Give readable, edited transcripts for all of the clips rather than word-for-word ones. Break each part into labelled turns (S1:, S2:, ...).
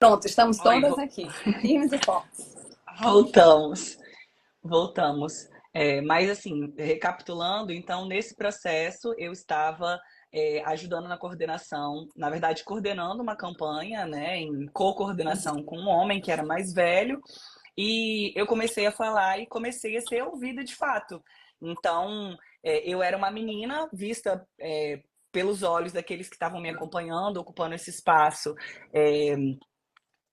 S1: Pronto, estamos
S2: Oi,
S1: todas aqui, firmes e fortes.
S2: voltamos, voltamos. Mas assim, recapitulando, então nesse processo eu estava ajudando na coordenação, na verdade coordenando uma campanha, né, em co-coordenação com um homem que era mais velho, e eu comecei a falar e comecei a ser ouvida de fato. Então, eu era uma menina vista pelos olhos daqueles que estavam me acompanhando, ocupando esse espaço.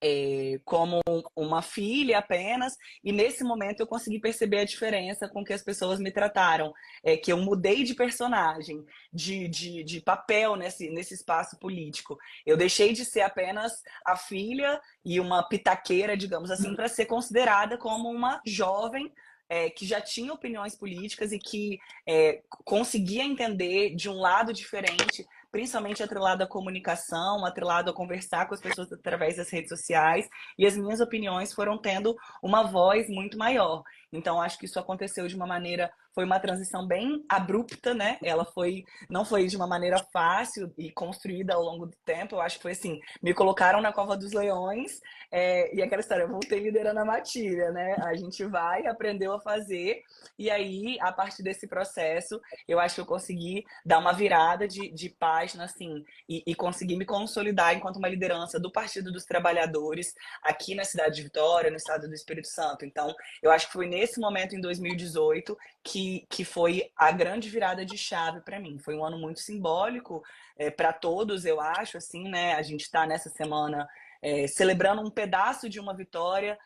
S2: é, como uma filha apenas, e nesse momento eu consegui perceber a diferença com que as pessoas me trataram, que eu mudei de personagem, de papel nesse espaço político. Eu deixei de ser apenas a filha e uma pitaqueira, digamos assim, para ser considerada como uma jovem que já tinha opiniões políticas e que conseguia entender de um lado diferente, principalmente atrelado à comunicação, atrelado a conversar com as pessoas através das redes sociais, e as minhas opiniões foram tendo uma voz muito maior. Então, acho que isso aconteceu de uma maneira, foi uma transição bem abrupta, né? Ela não foi de uma maneira fácil e construída ao longo do tempo. Eu acho que foi assim, me colocaram na cova dos leões, e aquela história, eu voltei liderando a matilha, né? A gente vai, aprendeu a fazer, e aí, a partir desse processo, eu acho que eu consegui dar uma virada de página, assim, e conseguir me consolidar enquanto uma liderança do Partido dos Trabalhadores aqui na cidade de Vitória, no estado do Espírito Santo. Então, eu acho que foi nesse momento, em 2018, que foi a grande virada de chave para mim. Foi um ano muito simbólico para todos, eu acho, assim, né? A gente está nessa semana celebrando um pedaço de uma vitória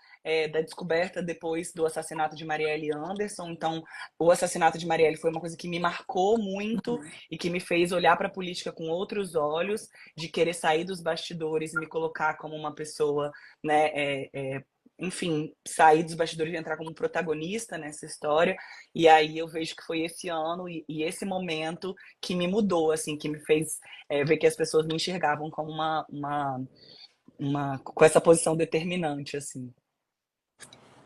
S2: da descoberta depois do assassinato de Marielle Anderson. Então, o assassinato de Marielle foi uma coisa que me marcou muito e que me fez olhar para a política com outros olhos, de querer sair dos bastidores e me colocar como uma pessoa, né, enfim, sair dos bastidores e entrar como protagonista nessa história. E aí eu vejo que foi esse ano e esse momento que me mudou, assim, que me fez ver que as pessoas me enxergavam como com essa posição determinante, assim.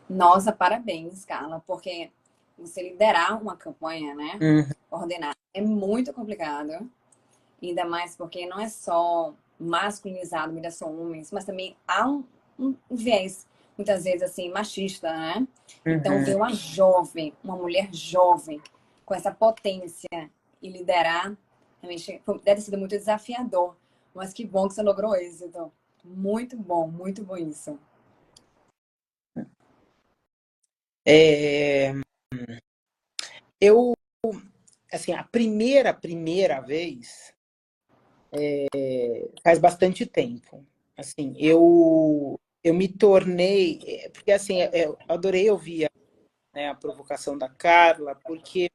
S1: Nossa, parabéns, Carla, porque você liderar uma campanha, né?
S3: Uhum.
S1: Ordenar é muito complicado, ainda mais porque não é só masculinizado, ainda são homens, mas também há um viés, muitas vezes assim, machista, né? Então, ver
S3: Uhum.
S1: uma jovem, uma mulher jovem, com essa potência e liderar, realmente deve ter sido muito desafiador, mas que bom que você logrou êxito. Muito bom isso.
S3: É, eu, assim, a primeira vez faz bastante tempo. Assim, eu me tornei, porque assim, eu adorei ouvir, né, a provocação da Carla, porque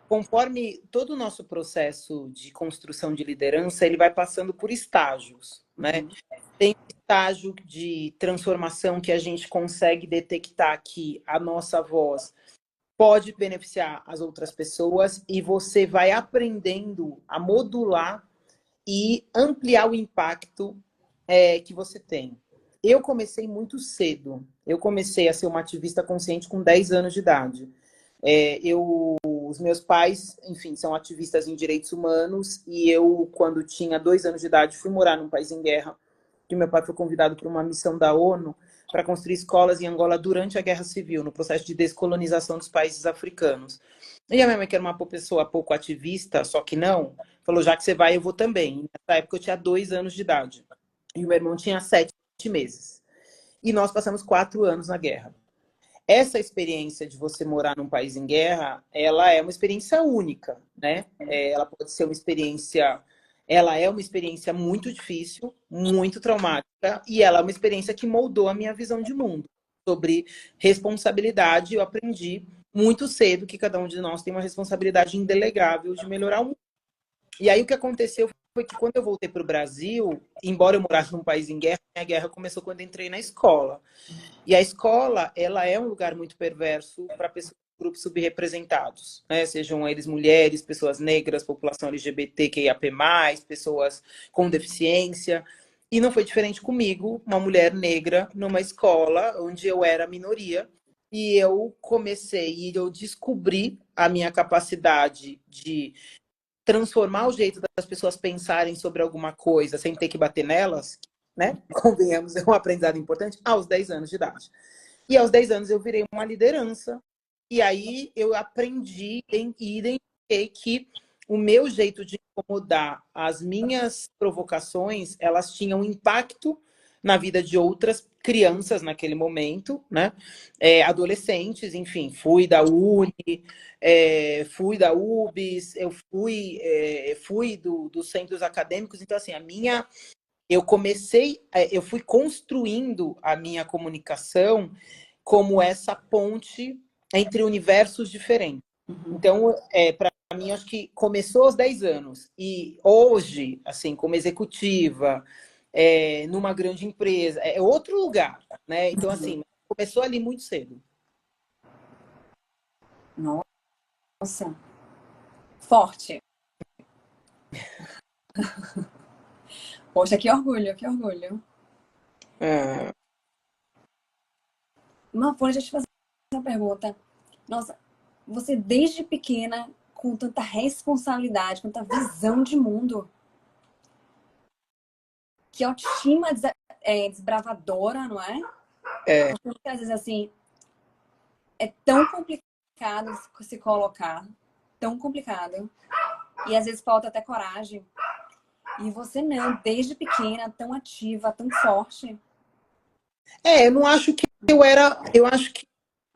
S3: conforme todo o nosso processo de construção de liderança, ele vai passando por estágios, né?
S1: Uhum.
S3: Tem um estágio de transformação que a gente consegue detectar que a nossa voz pode beneficiar as outras pessoas e você vai aprendendo a modular e ampliar o impacto que você tem. Eu comecei muito cedo. Eu comecei a ser uma ativista consciente com 10 anos de idade. Os meus pais, enfim, são ativistas em direitos humanos e eu, quando tinha 2 anos de idade, fui morar num país em guerra, que meu pai foi convidado para uma missão da ONU para construir escolas em Angola durante a Guerra Civil, no processo de descolonização dos países africanos. E a minha mãe, que era uma pessoa pouco ativista, só que não, falou, já que você vai, eu vou também. Nessa época eu tinha 2 anos de idade. E o meu irmão tinha 7 meses. E nós passamos 4 anos na guerra. Essa experiência de você morar num país em guerra, ela é uma experiência única, né? Ela pode ser uma experiência... Ela é uma experiência muito difícil, muito traumática, e ela é uma experiência que moldou a minha visão de mundo. Sobre responsabilidade, eu aprendi muito cedo que cada um de nós tem uma responsabilidade indelegável de melhorar o mundo. E aí o que aconteceu foi que quando eu voltei para o Brasil, embora eu morasse num país em guerra, a guerra começou quando eu entrei na escola. E a escola, ela é um lugar muito perverso para pessoas, grupos subrepresentados, né? Sejam eles mulheres, pessoas negras, população LGBTQIAP+, pessoas com deficiência. E não foi diferente comigo, uma mulher negra numa escola onde eu era minoria. E eu comecei, e eu descobri a minha capacidade de transformar o jeito das pessoas pensarem sobre alguma coisa sem ter que bater nelas, né? Convenhamos, é um aprendizado importante, aos 10 anos de idade. E aos 10 anos eu virei uma liderança. E aí eu aprendi e identifiquei que o meu jeito de incomodar, as minhas provocações, elas tinham impacto na vida de outras crianças naquele momento, né? Adolescentes, enfim, fui da Uni, fui da UBS, eu fui dos centros acadêmicos, então assim, eu fui construindo a minha comunicação como essa ponte entre universos diferentes. Então, para mim, acho que começou aos 10 anos. E hoje, assim, como executiva, numa grande empresa, é outro lugar, né? Então, assim, começou ali muito cedo.
S1: Nossa. Forte. Poxa, que orgulho, que orgulho. Mafone, deixa eu te fazer uma pergunta. Nossa, você desde pequena, com tanta responsabilidade, com tanta visão de mundo, que autoestima desbravadora, não é? Porque muitas vezes, assim, é tão complicado se colocar, tão complicado, e às vezes falta até coragem. E você não, desde pequena, tão ativa, tão forte.
S3: Eu não acho que eu acho que,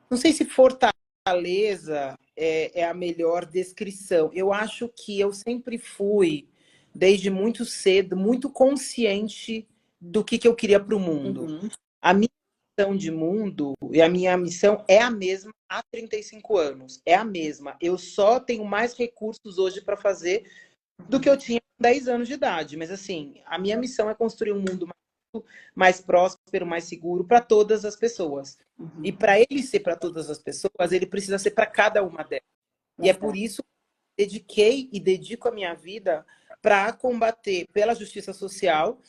S3: não sei se fortaleza é a melhor descrição. Eu acho que eu sempre fui, desde muito cedo, muito consciente do que eu queria para o mundo. A minha missão de mundo e a minha missão é a mesma há 35 anos. É a mesma. Eu só tenho mais recursos hoje para fazer do que eu tinha com 10 anos de idade. Mas, assim, a minha missão é construir um mundo mais próspero, mais seguro para todas as pessoas. E para ele ser para todas as pessoas, ele precisa ser para cada uma delas. E é por isso que dediquei e dedico a minha vida para combater pela justiça social.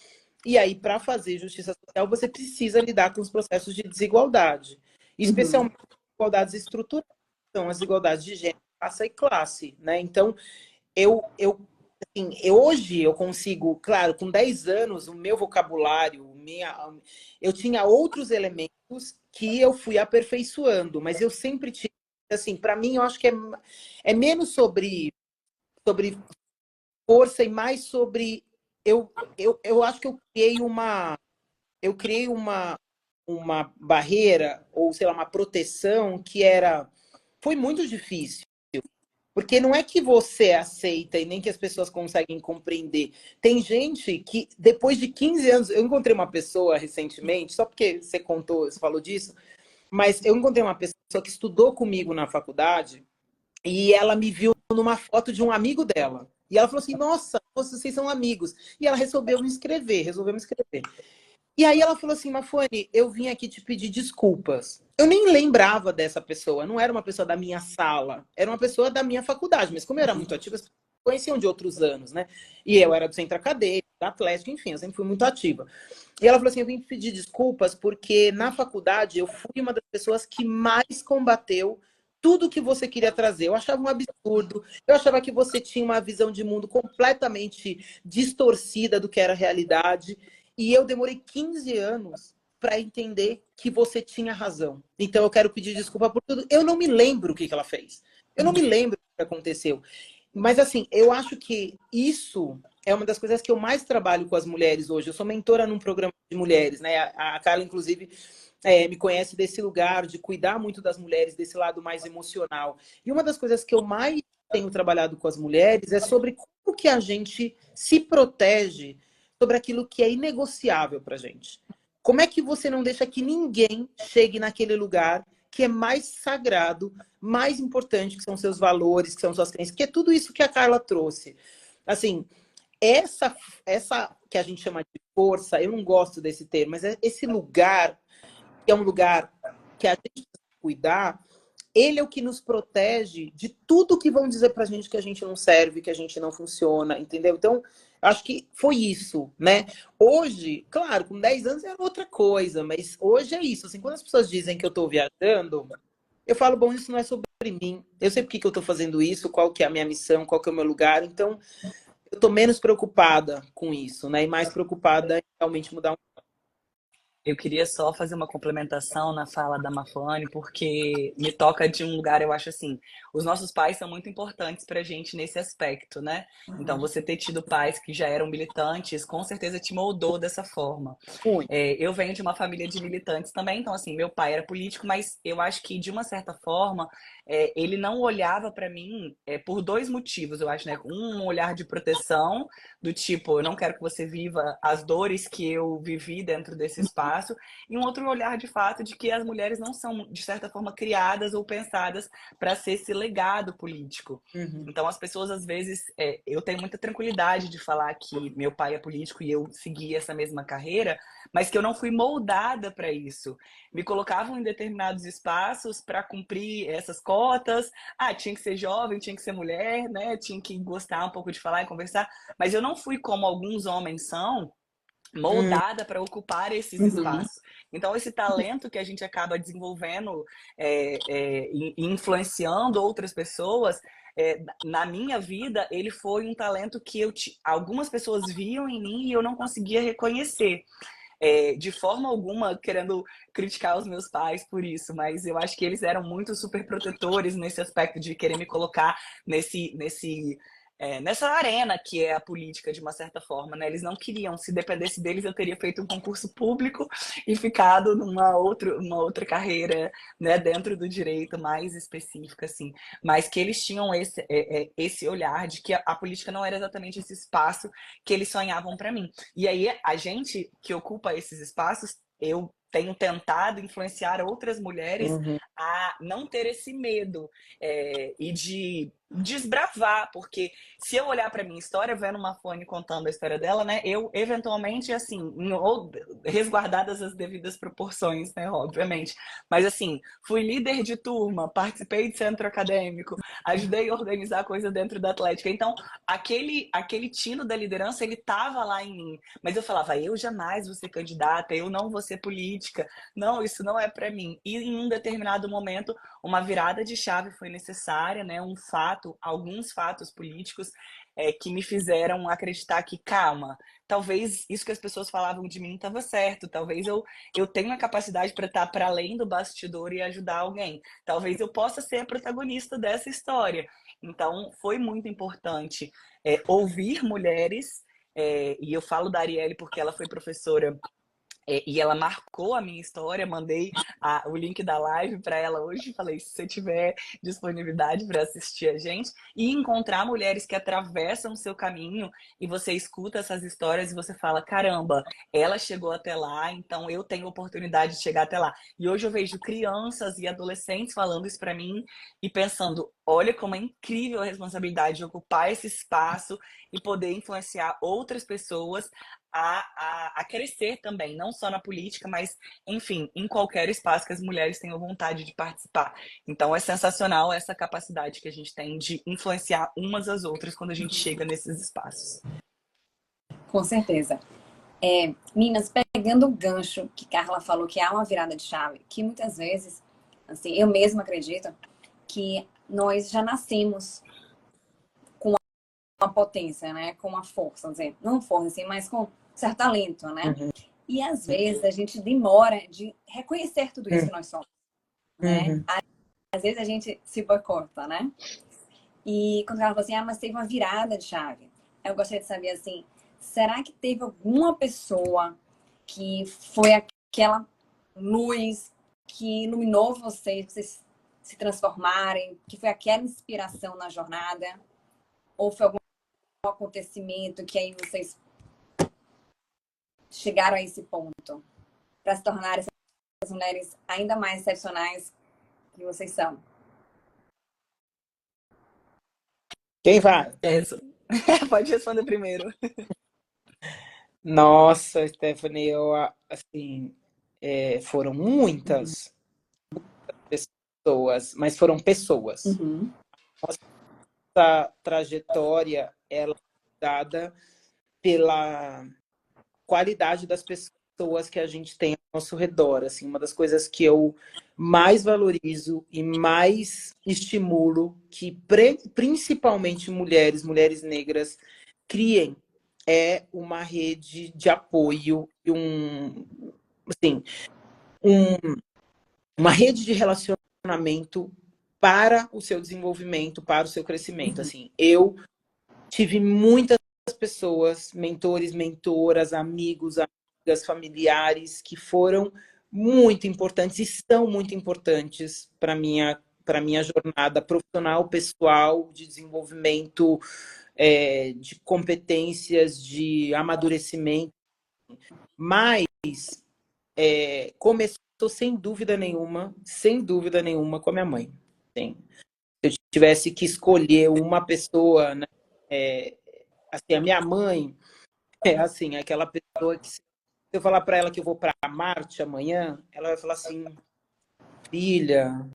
S3: E aí, para fazer justiça social, você precisa lidar com os processos de desigualdade, especialmente desigualdades estruturais, são as desigualdades de gênero, raça e classe, né? Então, hoje eu consigo, claro, com 10 anos, o meu vocabulário, eu tinha outros elementos que eu fui aperfeiçoando, mas eu sempre tive, assim, para mim, eu acho que é menos sobre força e mais sobre. Eu acho que eu criei uma barreira, ou sei lá, uma proteção foi muito difícil. Porque não é que você aceita e nem que as pessoas conseguem compreender. Tem gente que, depois de 15 anos, eu encontrei uma pessoa recentemente, só porque você falou disso, mas eu encontrei uma pessoa que estudou comigo na faculdade e ela me viu numa foto de um amigo dela. E ela falou assim, nossa, vocês são amigos. E ela resolveu me escrever. E aí ela falou assim, Mafone, eu vim aqui te pedir desculpas. Eu nem lembrava dessa pessoa, não era uma pessoa da minha sala, era uma pessoa da minha faculdade, mas como eu era muito ativa, as pessoas conheciam de outros anos, né? E eu era do centro acadêmico, da Atlético, enfim, eu sempre fui muito ativa. E ela falou assim, eu vim te pedir desculpas porque na faculdade eu fui uma das pessoas que mais combateu tudo que você queria trazer. Eu achava um absurdo, eu achava que você tinha uma visão de mundo completamente distorcida do que era a realidade. E eu demorei 15 anos para entender que você tinha razão. Então eu quero pedir desculpa por tudo. Eu não me lembro o que ela fez. Eu não me lembro o que aconteceu. Mas assim, eu acho que isso é uma das coisas que eu mais trabalho com as mulheres hoje. Eu sou mentora num programa de mulheres, né? A Carla, inclusive, me conhece desse lugar de cuidar muito das mulheres, desse lado mais emocional. E uma das coisas que eu mais tenho trabalhado com as mulheres é sobre como que a gente se protege sobre aquilo que é inegociável para a gente. Como é que você não deixa que ninguém chegue naquele lugar que é mais sagrado, mais importante, que são seus valores, que são suas crenças, que é tudo isso que a Carla trouxe. Assim, essa que a gente chama de força, eu não gosto desse termo, mas é esse lugar, que é um lugar que a gente precisa cuidar, ele é o que nos protege de tudo que vão dizer pra gente que a gente não serve, que a gente não funciona, entendeu? Então, acho que foi isso, né? Hoje, claro, com 10 anos é outra coisa, mas hoje é isso. Assim, quando as pessoas dizem que eu tô viajando, eu falo, bom, isso não é sobre mim. Eu sei por que eu tô fazendo isso, qual que é a minha missão, qual que é o meu lugar. Então, eu tô menos preocupada com isso, né? E mais preocupada em realmente mudar.
S2: Eu queria só fazer uma complementação na fala da Mafane, porque me toca de um lugar, eu acho assim, os nossos pais são muito importantes pra gente nesse aspecto, né? Então, você ter tido pais que já eram militantes, com certeza te moldou dessa forma.
S3: Muito.
S2: Eu venho de uma família de militantes também, então, assim, meu pai era político, mas eu acho que, de uma certa forma, ele não olhava pra mim por dois motivos, eu acho, né? Um olhar de proteção, do tipo, eu não quero que você viva as dores que eu vivi dentro desse espaço, e um outro olhar de fato de que as mulheres não são, de certa forma, criadas ou pensadas para ser esse legado político.
S3: Uhum.
S2: Então, as pessoas, às vezes, eu tenho muita tranquilidade de falar que meu pai é político e eu segui essa mesma carreira, mas que eu não fui moldada para isso. Me colocavam em determinados espaços para cumprir essas cotas. Tinha que ser jovem, tinha que ser mulher, né? Tinha que gostar um pouco de falar e conversar. Mas eu não fui como alguns homens são, moldada para ocupar esses espaços. Então, esse talento que a gente acaba desenvolvendo e influenciando outras pessoas, na minha vida, ele foi um talento que algumas pessoas viam em mim e eu não conseguia reconhecer. De forma alguma querendo criticar os meus pais por isso, mas eu acho que eles eram muito super protetores nesse aspecto de querer me colocar nessa arena que é a política, de uma certa forma, né? Eles não queriam, se dependesse deles, eu teria feito um concurso público e ficado numa outra carreira, né, dentro do direito mais específica, assim. Mas que eles tinham esse olhar de que a política não era exatamente esse espaço que eles sonhavam para mim. E aí, a gente que ocupa esses espaços, eu tenho tentado influenciar outras mulheres a não ter esse medo e de desbravar, porque se eu olhar para minha história, vendo uma Mafone contando a história dela, né, eu eventualmente, assim, resguardadas as devidas proporções, né, obviamente, mas assim, fui líder de turma, participei de centro acadêmico, ajudei a organizar coisa dentro da Atlética, então aquele tino da liderança, ele tava lá em mim, mas eu falava, eu jamais vou ser candidata, eu não vou ser política, não, isso não é para mim. E em um determinado momento, uma virada de chave foi necessária, né? Alguns fatos políticos que me fizeram acreditar que, calma, talvez isso que as pessoas falavam de mim estava certo, talvez eu tenha a capacidade para estar para além do bastidor e ajudar alguém, talvez eu possa ser a protagonista dessa história. Então, foi muito importante ouvir mulheres, e eu falo da Arielle porque ela foi professora e ela marcou a minha história, mandei o link da live para ela hoje, falei, se você tiver disponibilidade para assistir a gente, e encontrar mulheres que atravessam o seu caminho, e você escuta essas histórias e você fala, caramba, ela chegou até lá, então eu tenho oportunidade de chegar até lá. E hoje eu vejo crianças e adolescentes falando isso para mim, e pensando, olha como é incrível a responsabilidade de ocupar esse espaço e poder influenciar outras pessoas a crescer também, não só na política, mas, enfim, em qualquer espaço que as mulheres tenham vontade de participar. Então, é sensacional essa capacidade que a gente tem de influenciar umas às outras quando a gente chega nesses espaços.
S1: Com certeza. Meninas, pegando o gancho que Carla falou, que há uma virada de chave, que muitas vezes, assim, eu mesma acredito, que nós já nascemos com uma potência, né? Com uma força, vamos dizer, não força, assim, mas com certo talento, né? E às vezes a gente demora de reconhecer tudo isso que nós somos, né? Às vezes a gente se boicota, né? E quando ela falou assim, mas teve uma virada de chave. Eu gostaria de saber, assim, será que teve alguma pessoa que foi aquela luz que iluminou vocês se transformarem, que foi aquela inspiração na jornada? Ou foi algum acontecimento que aí vocês chegaram a esse ponto para se tornarem essas mulheres ainda mais excepcionais que vocês são?
S3: Quem vai?
S2: Pode responder primeiro.
S3: Nossa, Stephanie, assim, foram muitas pessoas, mas foram pessoas. Nossa trajetória, ela é dada pela qualidade das pessoas que a gente tem ao nosso redor. Assim, uma das coisas que eu mais valorizo e mais estimulo que principalmente mulheres negras criem uma rede de apoio, assim, uma rede de relacionamento para o seu desenvolvimento, para o seu crescimento. Assim, eu tive muitas pessoas, mentores, mentoras, amigos, amigas, familiares, que foram muito importantes e são muito importantes para minha jornada profissional, pessoal, de desenvolvimento, de competências, de amadurecimento. Mas começou sem dúvida nenhuma, com a minha mãe. Sim. Se eu tivesse que escolher uma pessoa, né, assim, a minha mãe é assim, aquela pessoa que se eu falar para ela que eu vou para Marte amanhã, ela vai falar assim, filha,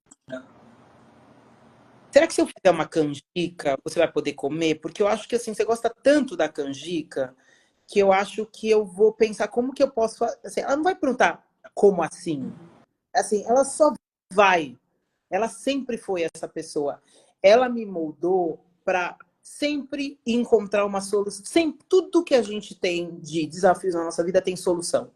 S3: será que se eu fizer uma canjica, você vai poder comer? Porque eu acho que assim, você gosta tanto da canjica que eu acho que eu vou pensar como que eu posso fazer. Assim, ela não vai perguntar como assim. Assim, ela só vai. Ela sempre foi essa pessoa. Ela me moldou para sempre encontrar uma solução. Sempre, tudo que a gente tem de desafios na nossa vida tem solução.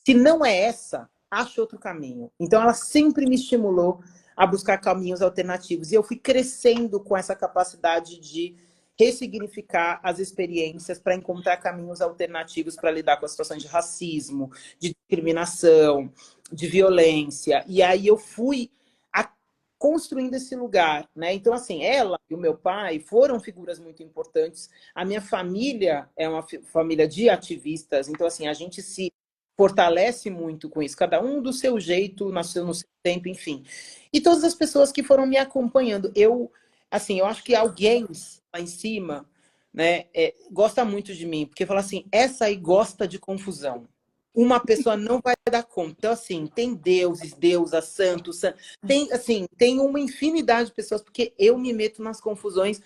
S3: Se não é essa, acha outro caminho. Então, ela sempre me estimulou a buscar caminhos alternativos. E eu fui crescendo com essa capacidade de ressignificar as experiências para encontrar caminhos alternativos para lidar com as situações de racismo, de discriminação, de violência. E aí eu fui construindo esse lugar, né? Então, assim, ela e o meu pai foram figuras muito importantes. A minha família é uma família de ativistas, então, assim, a gente se fortalece muito com isso, cada um do seu jeito, nasceu no seu tempo, enfim. E todas as pessoas que foram me acompanhando, assim, eu acho que alguém lá em cima, né, gosta muito de mim, porque fala assim, essa aí gosta de confusão. Uma pessoa não vai dar conta. Então, assim, tem deuses, deusas, santos, tem, assim, tem uma infinidade de pessoas, porque eu me meto nas confusões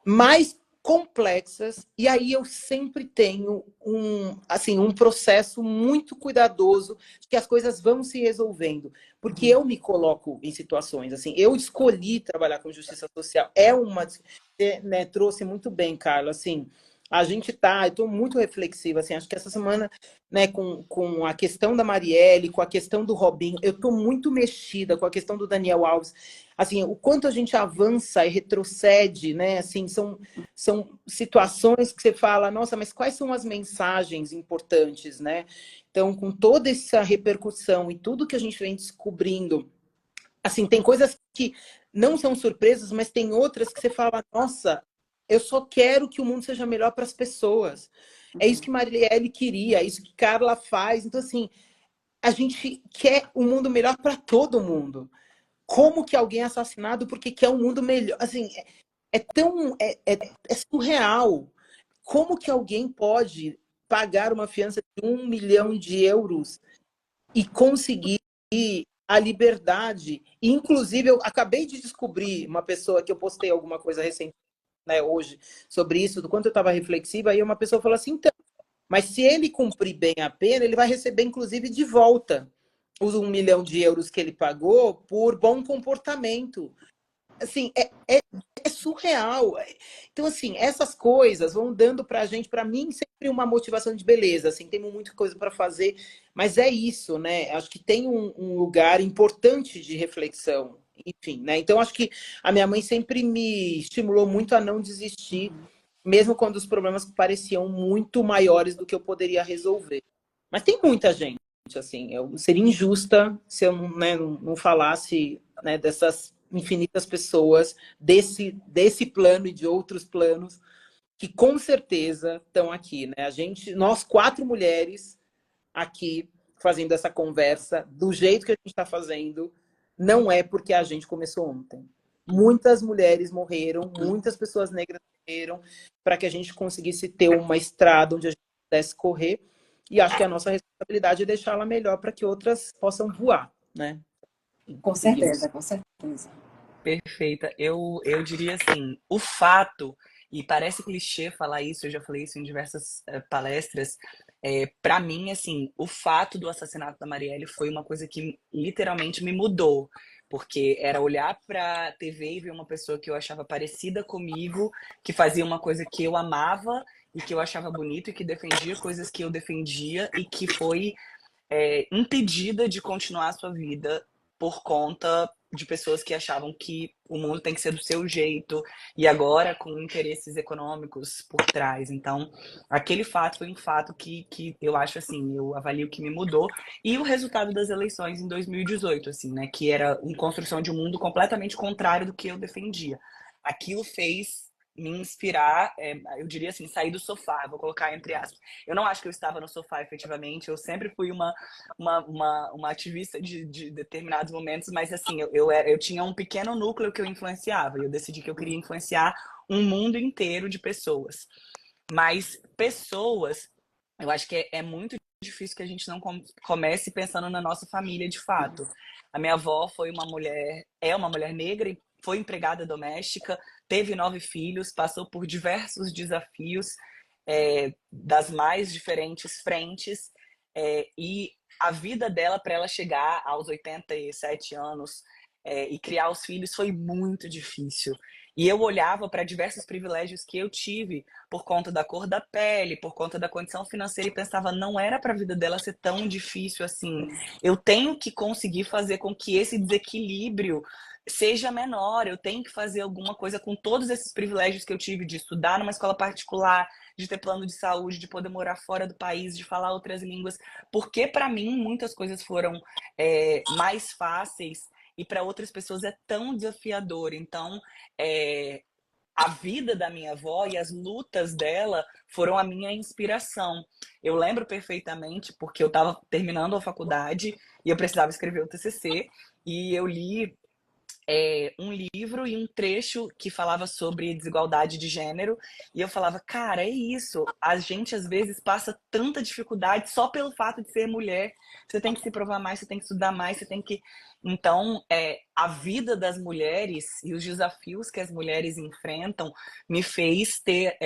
S3: mais complexas, e aí eu sempre tenho um processo muito cuidadoso de que as coisas vão se resolvendo, porque eu me coloco em situações, assim, eu escolhi trabalhar com justiça social, né, trouxe muito bem, Carla, assim, eu estou muito reflexiva, assim, acho que essa semana, né, com a questão da Marielle, com a questão do Robinho, eu estou muito mexida com a questão do Daniel Alves, assim, o quanto a gente avança e retrocede, né, assim, são situações que você fala, nossa, mas quais são as mensagens importantes, né? Então, com toda essa repercussão e tudo que a gente vem descobrindo, assim, tem coisas que não são surpresas, mas tem outras que você fala, nossa, eu só quero que o mundo seja melhor para as pessoas. É isso que Marielle queria, é isso que Carla faz. Então, assim, a gente quer um mundo melhor para todo mundo. Como que alguém é assassinado porque quer um mundo melhor? Assim, é surreal. Como que alguém pode pagar uma fiança de 1 milhão de euros e conseguir a liberdade? E, inclusive, eu acabei de descobrir uma pessoa que eu postei alguma coisa recente, né, hoje, sobre isso, do quanto eu estava reflexiva, e uma pessoa falou assim, então, mas se ele cumprir bem a pena, ele vai receber, inclusive, de volta os 1 milhão de euros que ele pagou por bom comportamento. Assim, é surreal. Então, assim, essas coisas vão dando pra gente, pra mim, sempre uma motivação de beleza, assim, temos muita coisa para fazer, mas é isso, né? Acho que tem um lugar importante de reflexão, enfim, né? Então, acho que a minha mãe sempre me estimulou muito a não desistir, mesmo quando os problemas pareciam muito maiores do que eu poderia resolver. Mas tem muita gente, assim, eu seria injusta se eu não, né, não falasse, né, dessas infinitas pessoas desse plano e de outros planos que com certeza estão aqui, né? Nós 4 mulheres aqui fazendo essa conversa do jeito que a gente está fazendo, não é porque a gente começou ontem. Muitas mulheres morreram, muitas pessoas negras morreram para que a gente conseguisse ter uma estrada onde a gente pudesse correr. E acho que a nossa responsabilidade é deixá-la melhor para que outras possam voar, né?
S1: Com certeza, com certeza.
S2: Perfeita. Eu diria assim, o fato, e parece clichê falar isso, eu já falei isso em diversas palestras, para mim, assim, o fato do assassinato da Marielle foi uma coisa que literalmente me mudou. porque era olhar para a TV e ver uma pessoa que eu achava parecida comigo, que fazia uma coisa que eu amava e que eu achava bonito e que defendia coisas que eu defendia e que foi impedida de continuar a sua vida por conta de pessoas que achavam que o mundo tem que ser do seu jeito e agora com interesses econômicos por trás. Então, aquele fato foi um fato que eu acho assim, eu avalio que me mudou. E o resultado das eleições em 2018, assim, né, que era uma construção de um mundo completamente contrário do que eu defendia. Aquilo fez me inspirar, eu diria assim, sair do sofá, vou colocar entre aspas. Eu não acho que eu estava no sofá efetivamente, eu sempre fui uma ativista de determinados momentos, mas assim, eu tinha um pequeno núcleo que eu influenciava, e eu decidi que eu queria influenciar um mundo inteiro de pessoas. Mas pessoas, eu acho que é muito difícil que a gente não comece pensando na nossa família de fato. A minha avó foi uma mulher, é uma mulher negra e foi empregada doméstica, teve 9 filhos, passou por diversos desafios das mais diferentes frentes, e a vida dela para ela chegar aos 87 anos e criar os filhos foi muito difícil. E eu olhava para diversos privilégios que eu tive por conta da cor da pele, por conta da condição financeira e pensava, não era para a vida dela ser tão difícil assim. Eu tenho que conseguir fazer com que esse desequilíbrio seja menor, eu tenho que fazer alguma coisa com todos esses privilégios que eu tive de estudar numa escola particular, de ter plano de saúde, de poder morar fora do país, de falar outras línguas, porque para mim muitas coisas foram mais fáceis e para outras pessoas é tão desafiador. Então, a vida da minha avó e as lutas dela foram a minha inspiração. Eu lembro perfeitamente porque eu estava terminando a faculdade e eu precisava escrever o TCC e eu li um livro e um trecho que falava sobre desigualdade de gênero e eu falava, cara, é isso, a gente às vezes passa tanta dificuldade só pelo fato de ser mulher, você tem que se provar mais, você tem que estudar mais, você tem que... Então, a vida das mulheres e os desafios que as mulheres enfrentam me fez ter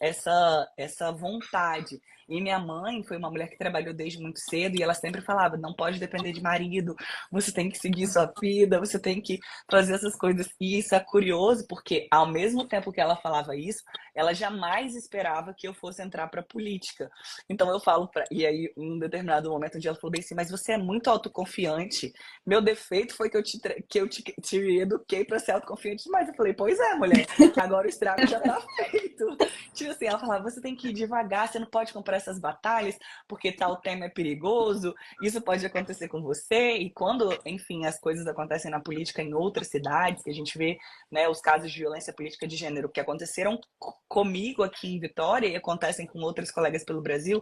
S2: essa vontade. E minha mãe foi uma mulher que trabalhou desde muito cedo e ela sempre falava, não pode depender de marido, você tem que seguir sua vida, você tem que fazer essas coisas. E isso é curioso, porque ao mesmo tempo que ela falava isso, ela jamais esperava que eu fosse entrar para política. Então eu falo e aí em um determinado momento um dia ela falou bem assim, mas você é muito autoconfiante. Meu defeito foi que eu te eduquei para ser autoconfiante demais. Eu falei, pois é, mulher, agora o estrago já tá feito. Tipo assim, ela falava, você tem que ir devagar, você não pode comprar essas batalhas, porque tal tema é perigoso, isso pode acontecer com você. E quando, enfim, as coisas acontecem na política em outras cidades, que a gente vê, né, os casos de violência política de gênero que aconteceram comigo aqui em Vitória e acontecem com outras colegas pelo Brasil,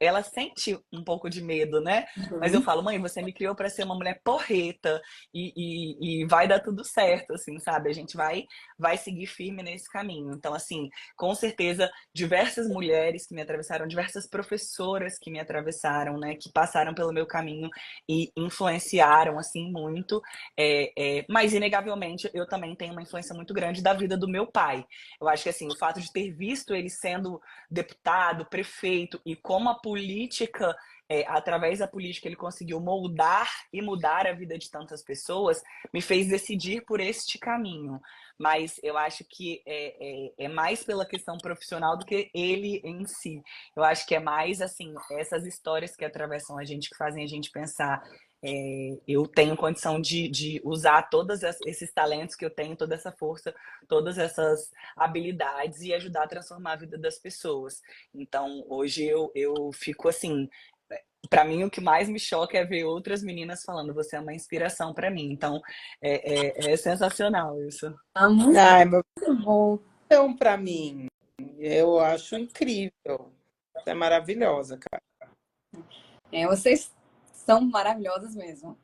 S2: ela sente um pouco de medo, né? Mas eu falo, mãe, você me criou para ser uma mulher porreta e vai dar tudo certo, assim, sabe? A gente vai seguir firme nesse caminho. Então, assim, com certeza, diversas mulheres que me atravessaram, diversas professoras que me atravessaram, né, que passaram pelo meu caminho e influenciaram, assim, muito. Mas, inegavelmente, eu também tenho uma influência muito grande da vida do meu pai. Eu acho que, assim, o fato de ter visto ele sendo deputado, prefeito, e como a política, através da política, ele conseguiu moldar e mudar a vida de tantas pessoas, me fez decidir por este caminho. Mas eu acho que é mais pela questão profissional do que ele em si. Eu acho que é mais, assim, essas histórias que atravessam a gente, que fazem a gente pensar. Eu tenho condição de usar todos esses talentos que eu tenho, toda essa força, todas essas habilidades e ajudar a transformar a vida das pessoas. Então, hoje eu fico assim, para mim o que mais me choca é ver outras meninas falando, você é uma inspiração para mim. Então, é sensacional isso.
S1: Muito
S3: Ai, meu
S1: bom.
S3: então, para mim, eu acho incrível. Você é maravilhosa, cara.
S1: Vocês são maravilhosas mesmo.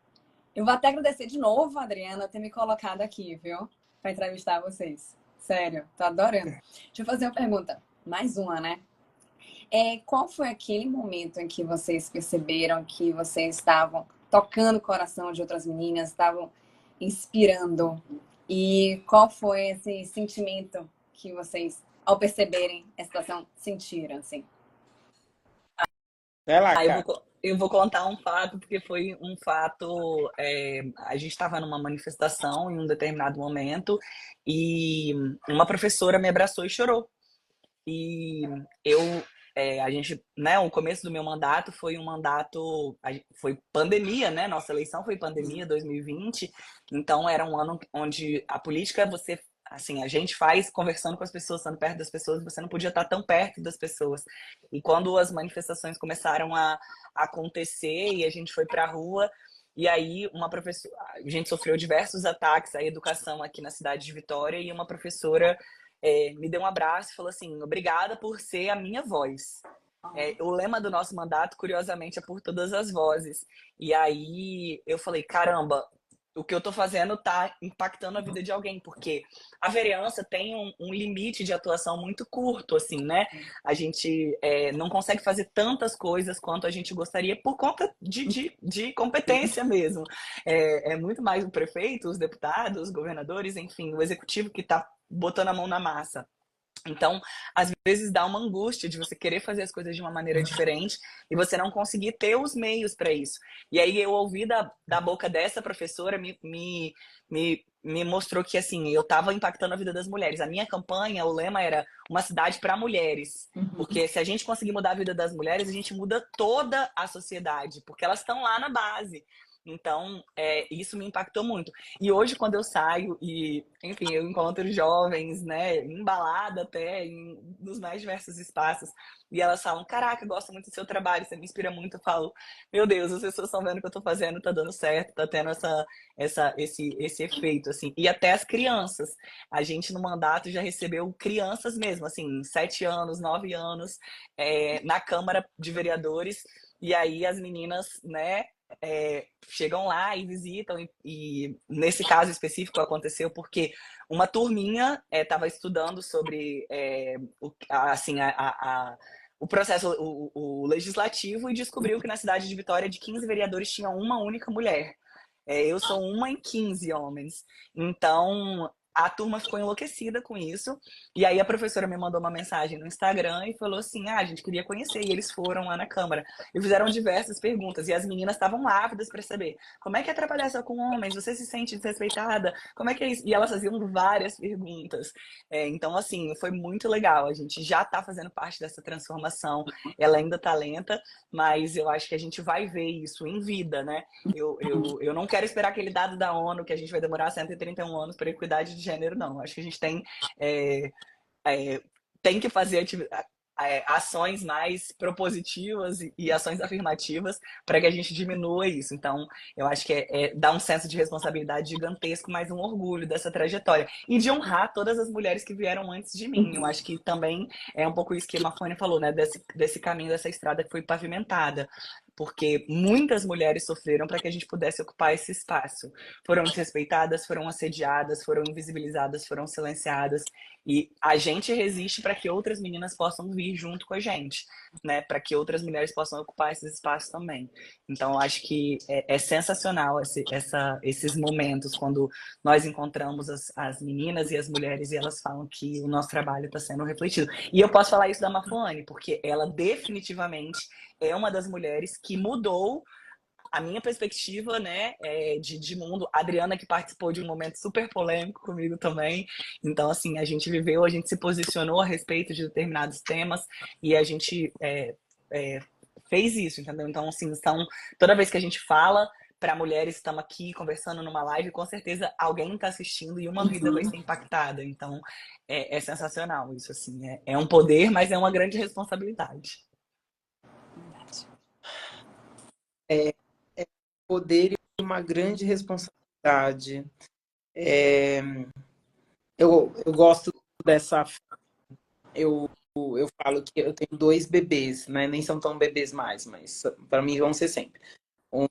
S1: Eu vou até agradecer de novo, Adriana, ter me colocado aqui, viu? Para entrevistar vocês. Sério, tô adorando. Deixa eu fazer uma pergunta. Mais uma, né? Qual foi aquele momento em que vocês perceberam que vocês estavam tocando o coração de outras meninas, estavam inspirando? E qual foi esse sentimento que vocês, ao perceberem a situação, sentiram, assim?
S3: Vai lá,
S2: Ah,
S3: cara.
S2: eu vou contar um fato, porque foi um fato. A gente estava numa manifestação em um determinado momento e uma professora me abraçou e chorou. E eu, a gente, né, o começo do meu mandato foi um mandato, foi pandemia, né? Nossa eleição foi pandemia, 2020. Então era um ano onde a política você, assim, a gente faz conversando com as pessoas, estando perto das pessoas, você não podia estar tão perto das pessoas. E quando as manifestações começaram a acontecer e a gente foi para a rua, e aí uma professora, a gente sofreu diversos ataques à educação aqui na cidade de Vitória e uma professora me deu um abraço e falou assim: obrigada por ser a minha voz. O lema do nosso mandato, curiosamente, é por todas as vozes. E aí eu falei: caramba, o que eu tô fazendo tá impactando a vida de alguém, porque a vereança tem um limite de atuação muito curto, assim, né? A gente não consegue fazer tantas coisas quanto a gente gostaria por conta de competência mesmo. É muito mais o prefeito, os deputados, os governadores, enfim, o executivo que está botando a mão na massa. Então, às vezes dá uma angústia de você querer fazer as coisas de uma maneira diferente e você não conseguir ter os meios para isso. E aí eu ouvi da boca dessa professora, me mostrou que assim, eu estava impactando a vida das mulheres. A minha campanha, o lema era uma cidade para mulheres. Porque se a gente conseguir mudar a vida das mulheres, a gente muda toda a sociedade, porque elas estão lá na base. Então, isso me impactou muito. E hoje, quando eu saio e, enfim, eu encontro jovens, né, embalada até, nos mais diversos espaços, e elas falam: caraca, eu gosto muito do seu trabalho, você me inspira muito. Eu falo: meu Deus, as pessoas estão vendo o que eu tô fazendo, tá dando certo, tá tendo esse efeito, assim. E até as crianças. A gente, no mandato, já recebeu crianças mesmo, assim, 7 anos, 9 anos, na Câmara de Vereadores, e aí as meninas, né, chegam lá e visitam, e nesse caso específico aconteceu porque uma turminha estava estudando sobre assim, o processo o legislativo e descobriu que na cidade de Vitória, de 15 vereadores, tinha uma única mulher. Eu sou uma em 15 homens. Então, a turma ficou enlouquecida com isso. E aí a professora me mandou uma mensagem no Instagram e falou assim: ah, a gente queria conhecer. E eles foram lá na Câmara e fizeram diversas perguntas. E as meninas estavam ávidas para saber: como é que é trabalhar só com homens? Você se sente desrespeitada? Como é que é isso? E elas faziam várias perguntas. Então, assim, foi muito legal. A gente já está fazendo parte dessa transformação. Ela ainda está lenta, mas eu acho que a gente vai ver isso em vida, né? Eu não quero esperar aquele dado da ONU que a gente vai demorar 131 anos para equidade de gênero, não. Acho que a gente é, tem que fazer ações mais propositivas e ações afirmativas para que a gente diminua isso. Então, eu acho que dá um senso de responsabilidade gigantesco, mas um orgulho dessa trajetória. E de honrar todas as mulheres que vieram antes de mim. Eu acho que também é um pouco isso que a Mafone falou, né? Desse caminho, dessa estrada que foi pavimentada. Porque muitas mulheres sofreram para que a gente pudesse ocupar esse espaço. Foram desrespeitadas, foram assediadas, foram invisibilizadas, foram silenciadas. E a gente resiste para que outras meninas possam vir junto com a gente, né? Para que outras mulheres possam ocupar esses espaços também. Então, eu acho que é sensacional esses momentos quando nós encontramos as meninas e as mulheres e elas falam que o nosso trabalho está sendo refletido. E eu posso falar isso da Mafone, porque ela definitivamente é uma das mulheres que mudou a minha perspectiva, né, de mundo. A Adriana, que participou de um momento super polêmico comigo também. Então, assim, a gente viveu, a gente se posicionou a respeito de determinados temas e a gente fez isso, entendeu? Então, assim, toda vez que a gente fala para mulheres, estamos aqui conversando numa live, com certeza alguém está assistindo e uma vida vai ser impactada. Então, é sensacional isso, assim. É um poder, mas é uma grande responsabilidade.
S3: Poder e uma grande responsabilidade. Eu gosto dessa. Eu falo que eu tenho 2 bebês, né? Nem são tão bebês mais, mas para mim vão ser sempre.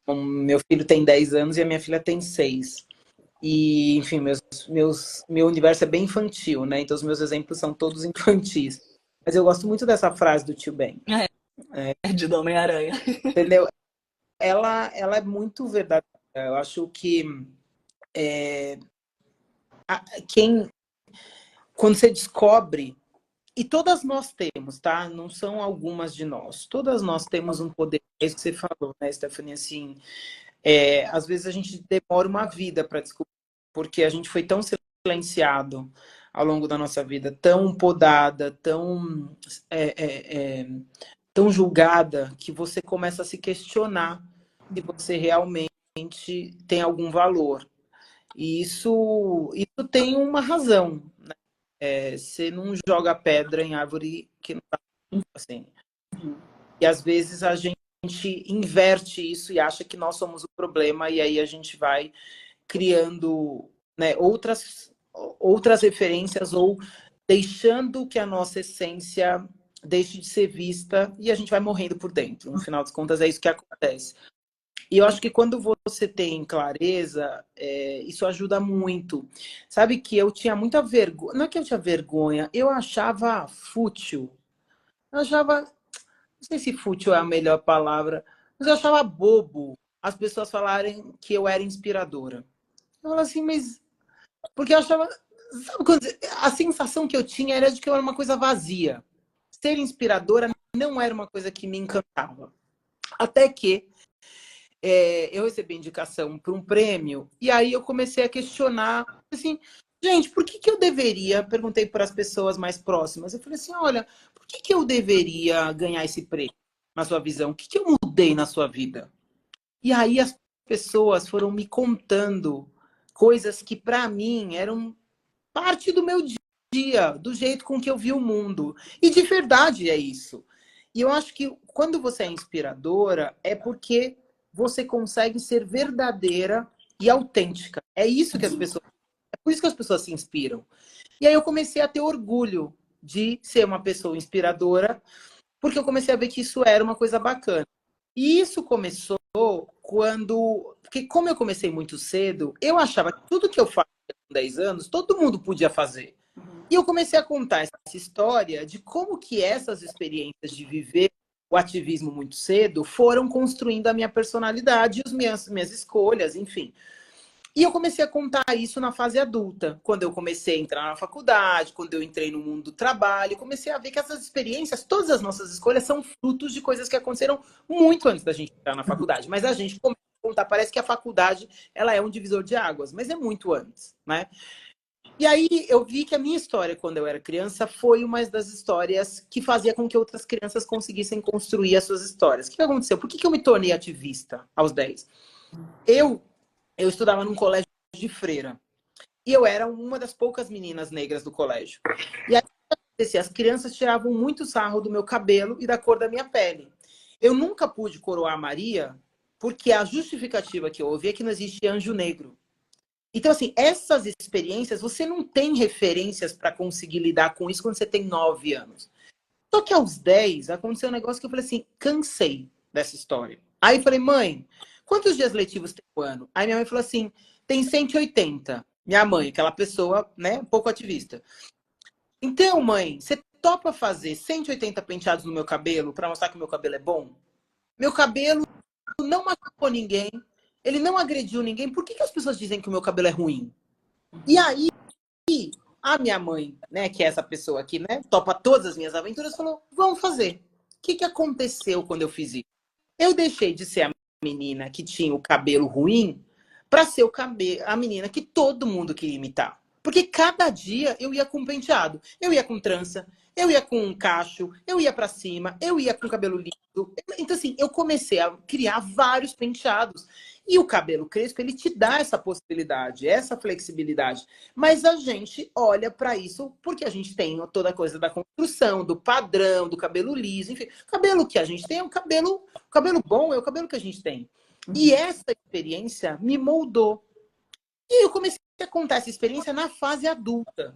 S3: Meu filho tem 10 anos e a minha filha tem 6. E, enfim, meu universo é bem infantil, né? Então os meus exemplos são todos infantis. Mas eu gosto muito dessa frase do tio Ben.
S2: De Homem-Aranha.
S3: Entendeu? Ela é muito verdadeira. Eu acho que quando você descobre E todas nós temos, tá? Não são algumas de nós. Todas nós temos um poder. É isso que você falou, né, Stephanie? Assim, às vezes a gente demora uma vida para descobrir, porque a gente foi tão silenciado ao longo da nossa vida, tão podada, tão julgada, que você começa a se questionar se você realmente tem algum valor. E isso tem uma razão, né? Você não joga pedra em árvore que não está assim. E às vezes a gente inverte isso e acha que nós somos o problema, e aí a gente vai criando, né, outras referências, ou deixando que a nossa essência deixe de ser vista, e a gente vai morrendo por dentro. No final das contas, é isso que acontece. E eu acho que quando você tem clareza, isso ajuda muito. Sabe que eu tinha muita vergonha. Não é que eu tinha vergonha, eu achava fútil. Eu achava. Não sei se fútil é a melhor palavra, mas eu achava bobo as pessoas falarem que eu era inspiradora. Eu falava assim, mas. Porque eu achava. Sabe quando... A sensação que eu tinha era de que eu era uma coisa vazia. Ser inspiradora não era uma coisa que me encantava. Até que eu recebi indicação para um prêmio, e aí eu comecei a questionar, assim, gente, por que eu deveria, perguntei para as pessoas mais próximas, eu falei assim, olha, por que eu deveria ganhar esse prêmio, na sua visão? O que eu mudei na sua vida? E aí as pessoas foram me contando coisas que para mim eram parte do meu dia, do jeito com que eu vi o mundo. E de verdade é isso. E eu acho que quando você é inspiradora, é porque você consegue ser verdadeira e autêntica. É isso que as pessoas. É por isso que as pessoas se inspiram. E aí eu comecei a ter orgulho de ser uma pessoa inspiradora, porque eu comecei a ver que isso era uma coisa bacana. E isso começou quando. Porque, como eu comecei muito cedo, eu achava que tudo que eu fazia com 10 anos, todo mundo podia fazer. E eu comecei a contar essa história de como que essas experiências de viver o ativismo muito cedo foram construindo a minha personalidade, as minhas escolhas, enfim. E eu comecei a contar isso na fase adulta, quando eu comecei a entrar na faculdade, quando eu entrei no mundo do trabalho, comecei a ver que essas experiências, todas as nossas escolhas são frutos de coisas que aconteceram muito antes da gente entrar na faculdade. Mas a gente começa a contar, parece que a faculdade ela é um divisor de águas, mas é muito antes, né? E aí eu vi que a minha história, quando eu era criança, foi uma das histórias que fazia com que outras crianças conseguissem construir as suas histórias. O que aconteceu? Por que eu me tornei ativista aos 10? Eu estudava num colégio de freira. E eu era uma das poucas meninas negras do colégio. E aí, as crianças tiravam muito sarro do meu cabelo e da cor da minha pele. Eu nunca pude coroar a Maria, porque a justificativa que eu ouvi é que não existe anjo negro. Então, assim, essas experiências, você não tem referências para conseguir lidar com isso quando você tem 9 anos. Só que aos 10, aconteceu um negócio que eu falei assim, cansei dessa história. Aí eu falei, mãe, quantos dias letivos tem o ano? Aí minha mãe falou assim, tem 180. Minha mãe, aquela pessoa, né, um pouco ativista. Então, mãe, você topa fazer 180 penteados no meu cabelo para mostrar que o meu cabelo é bom? Meu cabelo não machucou ninguém, ele não agrediu ninguém. Por que as pessoas dizem que o meu cabelo é ruim? E aí, a minha mãe, né, que é essa pessoa aqui, né, topa todas as minhas aventuras, falou, vamos fazer. O que aconteceu quando eu fiz isso? Eu deixei de ser a menina que tinha o cabelo ruim para ser a menina que todo mundo queria imitar. Porque cada dia eu ia com penteado, eu ia com trança, eu ia com um cacho, eu ia para cima, eu ia com cabelo liso. Então, assim, eu comecei a criar vários penteados. E o cabelo crespo, ele te dá essa possibilidade, essa flexibilidade. Mas a gente olha para isso porque a gente tem toda a coisa da construção, do padrão, do cabelo liso, enfim. O cabelo que a gente tem é o cabelo bom, é o cabelo que a gente tem. E essa experiência me moldou. E eu comecei a contar essa experiência na fase adulta.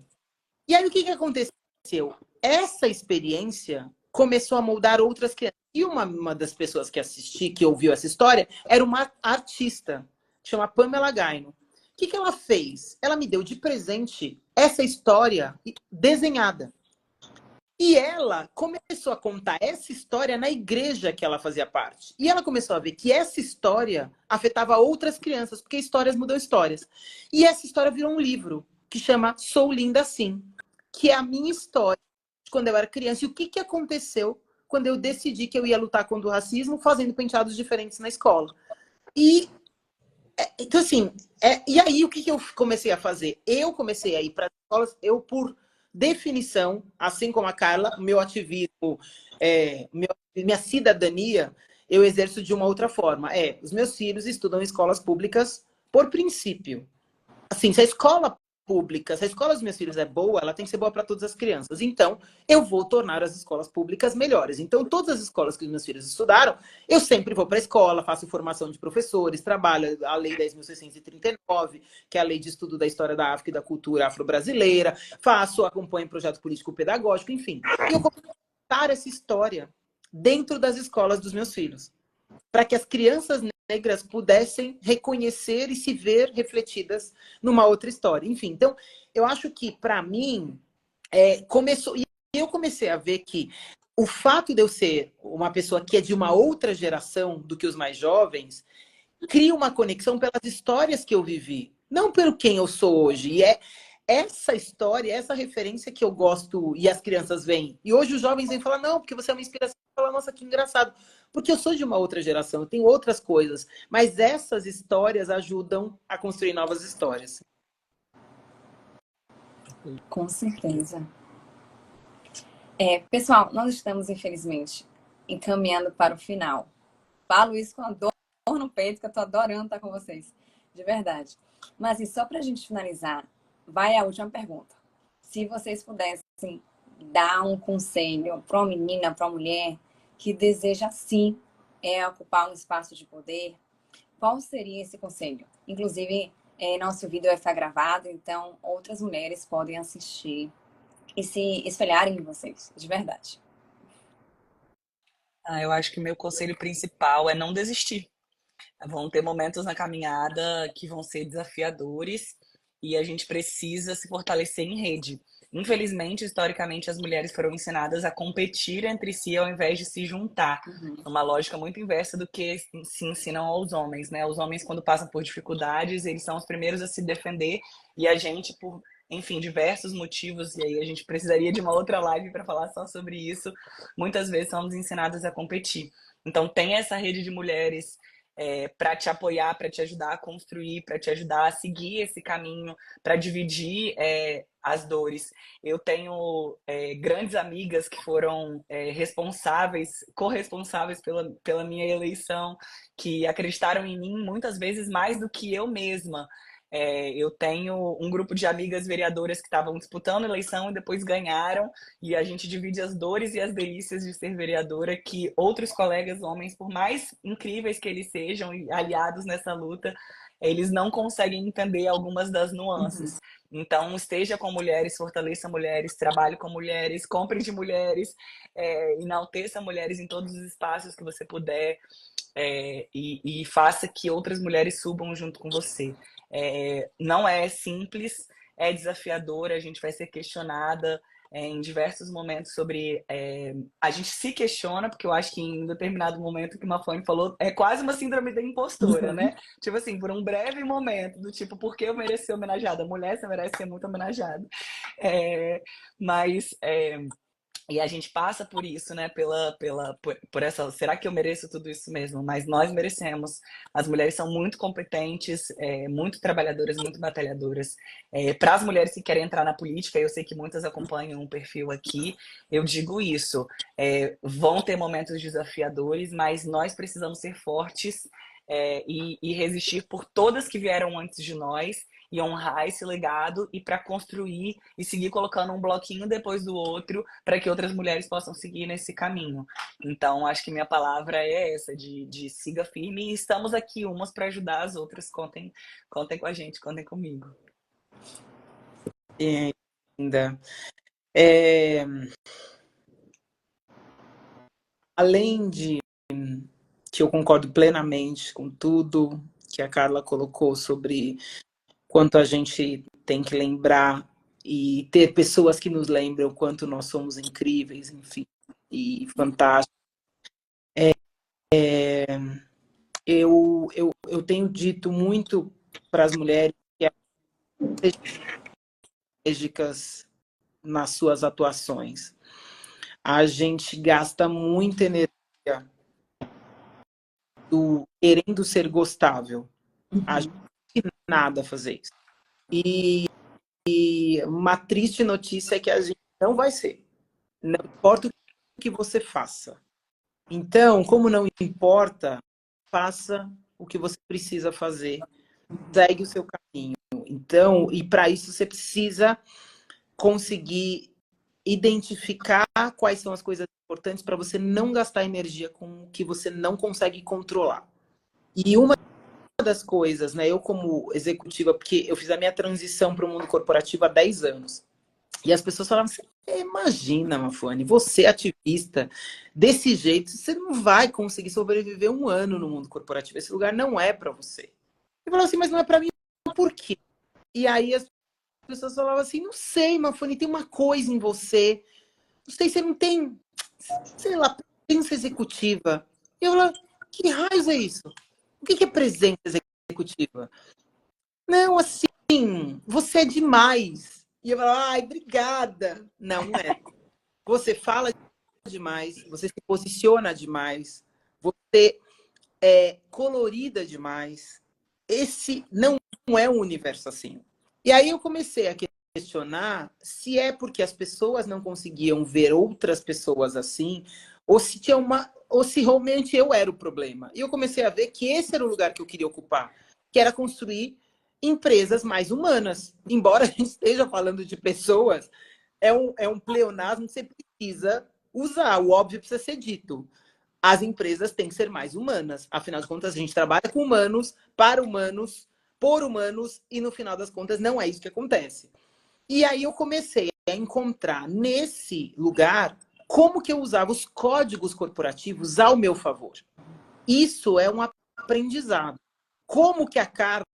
S3: E aí o que aconteceu? Essa experiência começou a moldar outras crianças. E uma das pessoas que que ouviu essa história, era uma artista, chama Pamela Gaino. O que ela fez? Ela me deu de presente essa história desenhada. E ela começou a contar essa história na igreja que ela fazia parte. E ela começou a ver que essa história afetava outras crianças, porque histórias mudam histórias. E essa história virou um livro que chama Sou Linda Assim, que é a minha história quando eu era criança. E o que que aconteceu quando eu decidi que eu ia lutar contra o racismo fazendo penteados diferentes na escola? E, então, assim, e aí o que que eu comecei a fazer? Eu comecei a ir para as escolas, eu, por definição, assim como a Carla, meu ativismo, minha cidadania, eu exerço de uma outra forma. Os meus filhos estudam em escolas públicas por princípio. Assim, se a escola pública, se a escola dos meus filhos é boa, ela tem que ser boa para todas as crianças. Então, eu vou tornar as escolas públicas melhores. Então, todas as escolas que os meus filhos estudaram, eu sempre vou para a escola, faço formação de professores, trabalho a Lei 10.639, que é a Lei de Estudo da História da África e da Cultura Afro-Brasileira, acompanho projeto político-pedagógico, enfim. E eu vou contar essa história dentro das escolas dos meus filhos, para que as crianças negras pudessem reconhecer e se ver refletidas numa outra história. Enfim, então, eu acho que, para mim, começou... E eu comecei a ver que o fato de eu ser uma pessoa que é de uma outra geração do que os mais jovens, cria uma conexão pelas histórias que eu vivi, não pelo quem eu sou hoje. E é essa história, essa referência que eu gosto e as crianças veem. E hoje os jovens vêm falar, não, porque você é uma inspiração. Falar, nossa, que engraçado. Porque eu sou de uma outra geração, eu tenho outras coisas. Mas essas histórias ajudam a construir novas histórias.
S1: Com certeza. Pessoal, nós estamos, infelizmente, encaminhando para o final. Falo isso com a dor no peito, que eu estou adorando estar com vocês. De verdade. Mas, e só para a gente finalizar, vai a última pergunta. Se vocês pudessem dar um conselho para uma menina, para uma mulher que deseja, sim, ocupar um espaço de poder, qual seria esse conselho? Inclusive, nosso vídeo vai estar gravado, então outras mulheres podem assistir e se espelharem em vocês, de verdade.
S2: Eu acho que o meu conselho principal é não desistir. Vão ter momentos na caminhada que vão ser desafiadores e a gente precisa se fortalecer em rede. Infelizmente, historicamente, as mulheres foram ensinadas a competir entre si ao invés de se juntar. Uma lógica muito inversa do que se ensinam aos homens, né? Os homens, quando passam por dificuldades, eles são os primeiros a se defender e a gente, por, enfim, diversos motivos, e aí a gente precisaria de uma outra live para falar só sobre isso, muitas vezes somos ensinadas a competir. Então, tem essa rede de mulheres para te apoiar, para te ajudar a construir, para te ajudar a seguir esse caminho, para dividir as dores. Eu tenho grandes amigas que foram corresponsáveis pela minha eleição, que acreditaram em mim muitas vezes mais do que eu mesma. Eu tenho um grupo de amigas vereadoras que estavam disputando a eleição e depois ganharam, e a gente divide as dores e as delícias de ser vereadora, que outros colegas homens, por mais incríveis que eles sejam e aliados nessa luta, eles não conseguem entender algumas das nuances. Então, esteja com mulheres, fortaleça mulheres, trabalhe com mulheres, compre de mulheres, enalteça mulheres em todos os espaços que você puder, e faça que outras mulheres subam junto com você. Não é simples, é desafiador, a gente vai ser questionada em diversos momentos sobre... a gente se questiona, porque eu acho que em um determinado momento que uma Fone falou, é quase uma síndrome da impostora, né? Tipo assim, por um breve momento, do tipo, por que eu mereço ser homenageada? Mulher, você merece ser muito homenageada. Mas... E a gente passa por isso, né? Por essa. Será que eu mereço tudo isso mesmo? Mas nós merecemos. As mulheres são muito competentes, muito trabalhadoras, muito batalhadoras. Para as mulheres que querem entrar na política, eu sei que muitas acompanham o perfil aqui, eu digo isso. Vão ter momentos desafiadores, mas nós precisamos ser fortes e resistir por todas que vieram antes de nós, e honrar esse legado e para construir e seguir colocando um bloquinho depois do outro para que outras mulheres possam seguir nesse caminho. Então, acho que minha palavra é essa, de siga firme, e estamos aqui umas para ajudar as outras. Contem com a gente, contem comigo.
S3: Ainda. Além de que eu concordo plenamente com tudo que a Carla colocou sobre quanto a gente tem que lembrar e ter pessoas que nos lembram o quanto nós somos incríveis, enfim, e fantásticos. Eu tenho dito muito para as mulheres que sejam estratégicas nas suas atuações. a gente gasta muita energia querendo ser gostável. A gente não tem nada a fazer isso. E uma triste notícia é que a gente não vai ser. Não importa o que você faça. Então, como não importa, faça o que você precisa fazer. Segue o seu caminho. Então, e para isso você precisa conseguir identificar quais são as coisas importantes para você não gastar energia com o que você não consegue controlar. E uma das coisas, né, eu como executiva, porque eu fiz a minha transição para o mundo corporativo há 10 anos. E as pessoas falavam assim, imagina, Mafone, você ativista, desse jeito, você não vai conseguir sobreviver um ano no mundo corporativo. Esse lugar não é para você. Eu falava assim, mas não é para mim, por quê? E aí as pessoas falavam assim, não sei, Mafone, tem uma coisa em você. Não sei, você não tem, sei lá, presença executiva. E eu falava, que raios é isso? O que é presença executiva? Não, assim, você é demais. E eu falava, ai, obrigada. Não, não é. Você fala demais, você se posiciona demais, você é colorida demais. Esse não é um universo assim. E aí eu comecei a questionar se é porque as pessoas não conseguiam ver outras pessoas assim, ou se tinha ou se realmente eu era o problema. E eu comecei a ver que esse era o lugar que eu queria ocupar, que era construir empresas mais humanas. Embora a gente esteja falando de pessoas, é um pleonasmo que você precisa usar. O óbvio precisa ser dito. As empresas têm que ser mais humanas. Afinal de contas, a gente trabalha com humanos, para humanos, por humanos, e no final das contas não é isso que acontece. E aí eu comecei a encontrar nesse lugar como que eu usava os códigos corporativos ao meu favor. Isso é um aprendizado. Como que a Carla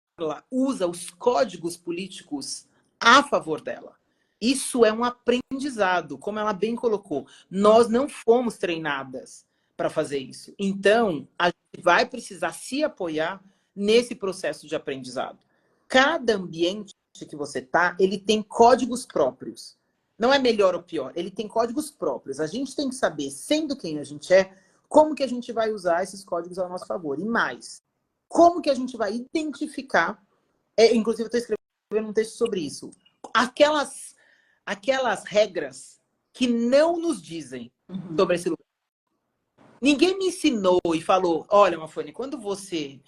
S3: usa os códigos políticos a favor dela? Isso é um aprendizado, como ela bem colocou. Nós não fomos treinadas para fazer isso. Então, a gente vai precisar se apoiar nesse processo de aprendizado. Cada ambiente que você está, ele tem códigos próprios. Não é melhor ou pior, ele tem códigos próprios. A gente tem que saber, sendo quem a gente é, como que a gente vai usar esses códigos ao nosso favor. E mais, como que a gente vai identificar, inclusive eu estou escrevendo um texto sobre isso, aquelas regras que não nos dizem sobre esse lugar. Ninguém me ensinou e falou, olha, Mafone, quando você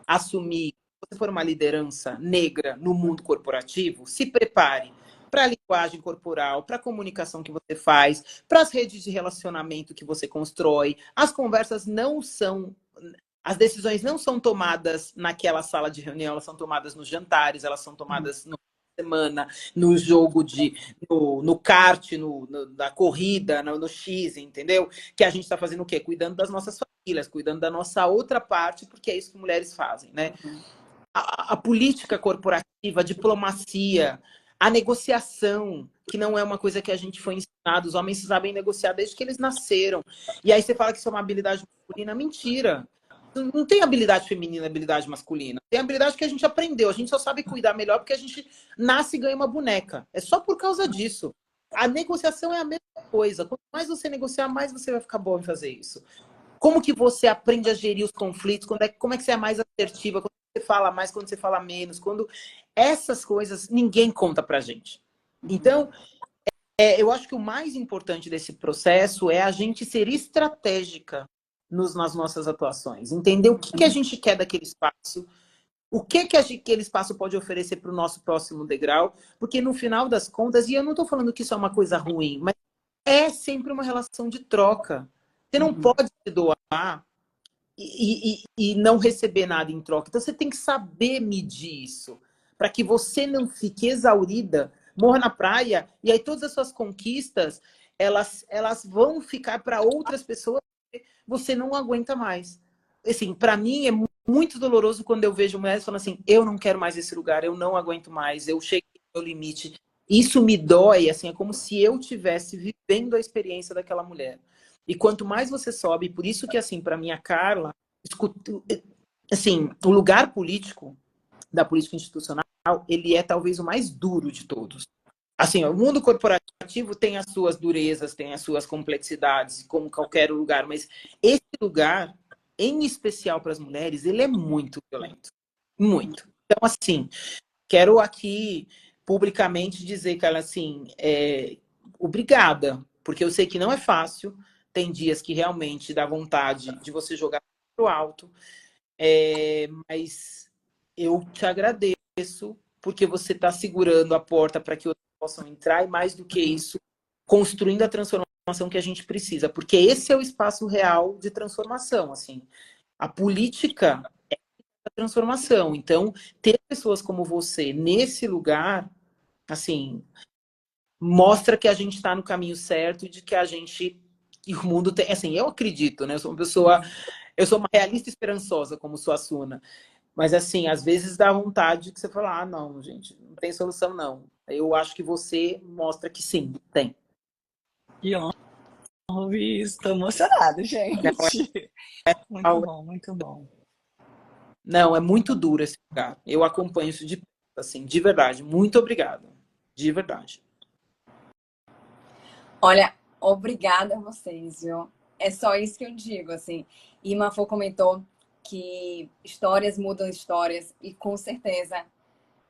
S3: assumir, você for uma liderança negra no mundo corporativo, se prepare para a linguagem corporal, para a comunicação que você faz, para as redes de relacionamento que você constrói. As conversas não são... As decisões não são tomadas naquela sala de reunião, elas são tomadas nos jantares, elas são tomadas no semana, no jogo no kart, na corrida, no X, entendeu? Que a gente está fazendo o quê? Cuidando das nossas famílias, cuidando da nossa outra parte, porque é isso que mulheres fazem, né? A política corporativa, a diplomacia, a negociação, que não é uma coisa que a gente foi ensinado, os homens sabem negociar desde que eles nasceram. E aí você fala que isso é uma habilidade masculina, mentira. Não tem habilidade feminina, habilidade masculina. Tem habilidade que a gente aprendeu. A gente só sabe cuidar melhor porque a gente nasce e ganha uma boneca. É só por causa disso. A negociação é a mesma coisa. Quanto mais você negociar, mais você vai ficar bom em fazer isso. Como que você aprende a gerir os conflitos? Como é que você é mais assertiva? Quando você fala mais, quando você fala menos? Essas coisas ninguém conta pra gente. Então, eu acho que o mais importante desse processo é a gente ser estratégica nas nossas atuações. Entender o que a gente quer daquele espaço, o que aquele espaço pode oferecer para o nosso próximo degrau, porque no final das contas, e eu não estou falando que isso é uma coisa ruim, mas é sempre uma relação de troca. Você não pode se doar e não receber nada em troca. Então você tem que saber medir isso, para que você não fique exaurida, morra na praia, e aí todas as suas conquistas, elas vão ficar para outras pessoas, você não aguenta mais. Assim, para mim é muito doloroso quando eu vejo mulheres falando assim, eu não quero mais esse lugar, eu não aguento mais, eu cheguei ao meu limite. Isso me dói, assim, é como se eu tivesse vivendo a experiência daquela mulher. E quanto mais você sobe, por isso que, assim, para mim, a Carla, assim, o lugar político, da política institucional, ele é talvez o mais duro de todos. Assim, o mundo corporativo corporativo tem as suas durezas, tem as suas complexidades, como qualquer lugar, mas esse lugar, em especial para as mulheres, ele é muito violento. Muito. Então, assim, quero aqui publicamente dizer que ela, assim, obrigada, porque eu sei que não é fácil, tem dias que realmente dá vontade de você jogar pro alto, mas eu te agradeço porque você está segurando a porta para que outros possam entrar e, mais do que isso, construindo a transformação que a gente precisa, porque esse é o espaço real de transformação, assim. A política é a transformação. Então, ter pessoas como você nesse lugar, assim, mostra que a gente está no caminho certo e de que a gente e o mundo tem, assim, eu acredito, né? Eu sou uma realista esperançosa como Suassuna. Mas, assim, às vezes dá vontade que você fala, ah, não, gente, não tem solução, não. Eu acho que você mostra que sim, tem.
S2: Que honra ouvir isso. Tô emocionada, gente. Muito bom, muito bom.
S3: Não, é muito duro esse lugar. Eu acompanho isso de perto, assim, de verdade. Muito obrigado. De verdade.
S1: Olha, obrigada a vocês, viu? É só isso que eu digo, assim. E Mafô comentou que histórias mudam histórias e com certeza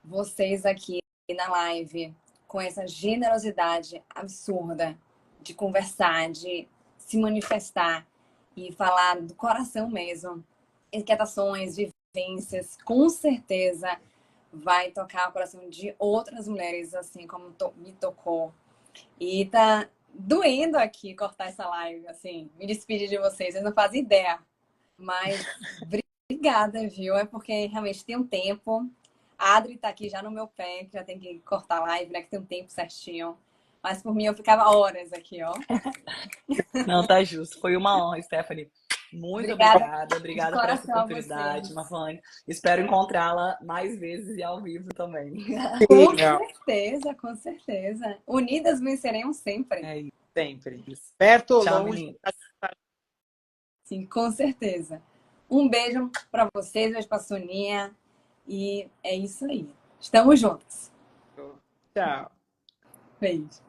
S1: vocês aqui na live com essa generosidade absurda de conversar, de se manifestar e falar do coração mesmo, inquietações, vivências, com certeza vai tocar o coração de outras mulheres, assim como me tocou. E tá doendo aqui cortar essa live, assim, me despedir de vocês, vocês não fazem ideia. Mas obrigada, viu? É porque realmente tem um tempo. A Adri tá aqui já no meu pé, que já tem que cortar a live, né? Que tem um tempo certinho. Mas por mim eu ficava horas aqui, ó.
S2: Não, tá justo. Foi uma honra, Stephanie. Muito
S1: Obrigada
S2: obrigada.
S1: de
S2: Obrigada por essa
S1: coração a
S2: oportunidade,
S1: vocês.
S2: Mafane. Espero encontrá-la mais vezes e ao vivo também.
S1: Com certeza, com certeza. Unidas venceremos sempre.
S2: É isso.
S3: Sempre. Perto ou
S2: Tchau,
S3: longe.
S2: menino.
S1: Sim, com certeza. Um beijo para vocês, beijo para Soninha. E é isso aí. Estamos juntos.
S3: Tchau.
S1: Beijo.